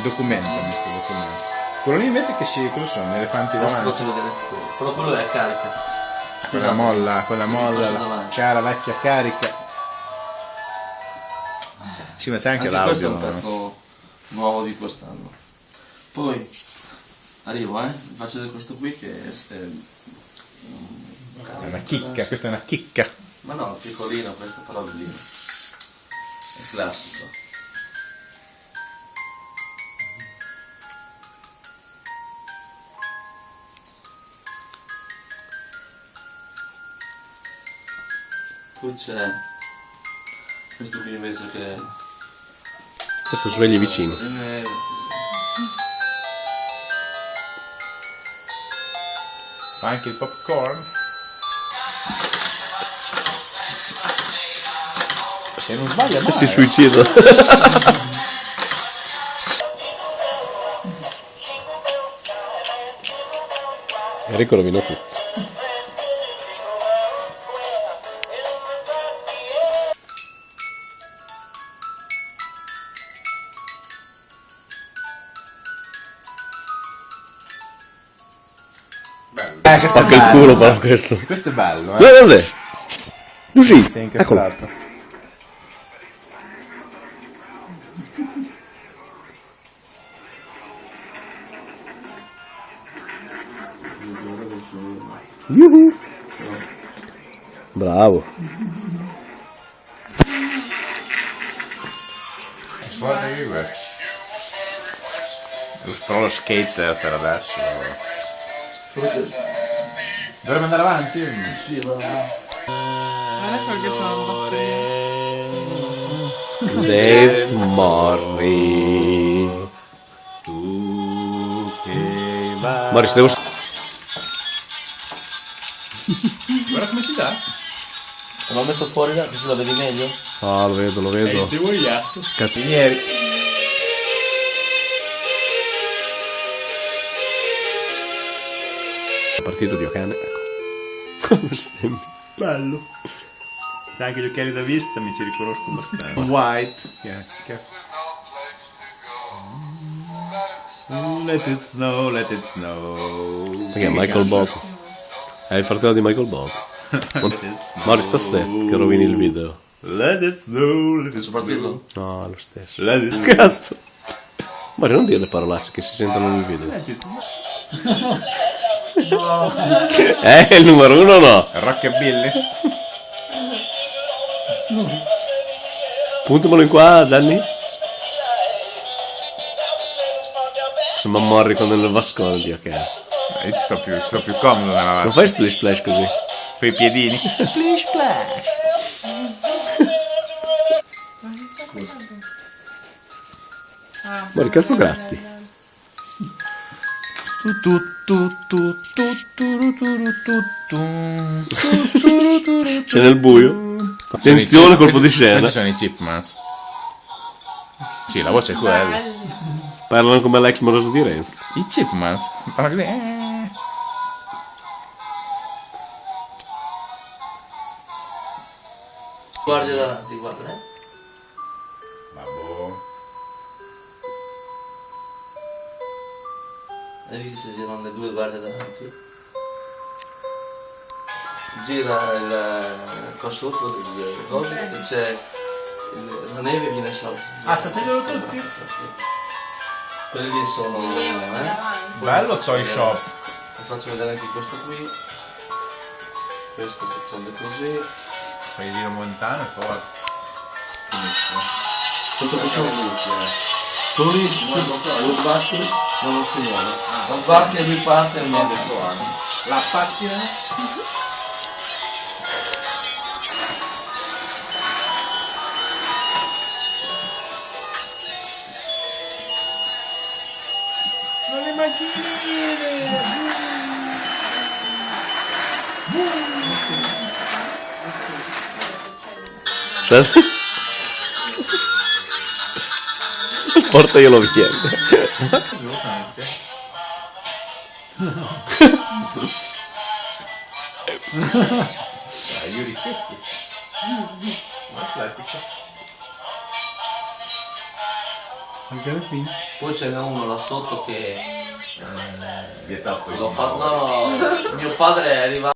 Documentami sto documento. Quello lì invece che si... cosa sono? Elefanti Adesso ti volanti? faccio vedere tutto. Però quello è a carica. Quella molla, la cara vecchia carica. Sì, ma c'è anche questo è l'audio. un pezzo nuovo di quest'anno. Poi arrivo, vi faccio vedere questo qui che è una chicca, questa è una chicca. ma no, piccolino questo, però bellino. È classico. Poi c'è questo qui invece che Questo svegli vicino. Fa anche il popcorn. E non sbaglia mai. Si suicida. Enrico rovinò tutto. Questo Spacca il culo però questo. Questo è bello, Guarda! Lucy, Sei eccolo. incastrato. Yuhu. Bravo. Forte anche questo. Uso però lo skater per adesso. Dovremmo andare avanti? sì, va. Guarda qualche suono. Let's morri. Tu che vai. Morris, devo... Guarda come si dà. Lo metto fuori là, così la vedi meglio? Ah, lo vedo, lo vedo. Ti vogliato. Carabinieri. Partito Dio cane, ecco. Come stemmi. Bello. C'è anche gli occhiali da vista, mi ci riconosco abbastanza. White. Let it snow, let it snow. Perché è Michael Bob? È il fratello di Michael Bob. Morris Tasset che rovini il video. Let it snow, let it Posso partirlo? No, è lo stesso. Let it Cazzo. Mori, non dire le parolacce che si sentono nel video. È il numero uno o no? Rockabilly. Puntamelo in qua, Gianni. Sembra Morri con il vascone, Dio che è. Io ci sto più comodo nella Non vasca. fai splish splash così? Per i piedini. Splish splash. Mori, cazzo gratti? C'è nel buio. Attenzione, colpo di scena. Questi sono i Chipmans. Sì, la voce è quella. Parlano come l'ex moroso di Renzi. I Chipmans. Fanno così. Guardi davanti, guarda, Vabbè. Vedi che si girano le due guardie davanti. Gira il qua sotto del coso e c'è la neve viene sciolta. Ah, si accendono tutti? Quelli lì sono Bello Toy Shop. Vi faccio vedere anche questo qui. Questo si accende così. Fai giro montano e forte. Questo qui sono luci, Quello lì lo sbatti, non si muove. Lo sbatti e lui parte e non suona. La pattina. Non le macchine. Porta io lo viene. Io ripeti. Atletico. Anche alla fine. Poi ce n'è uno là sotto che Vietato. l'ho fatto, no, mio padre è arrivato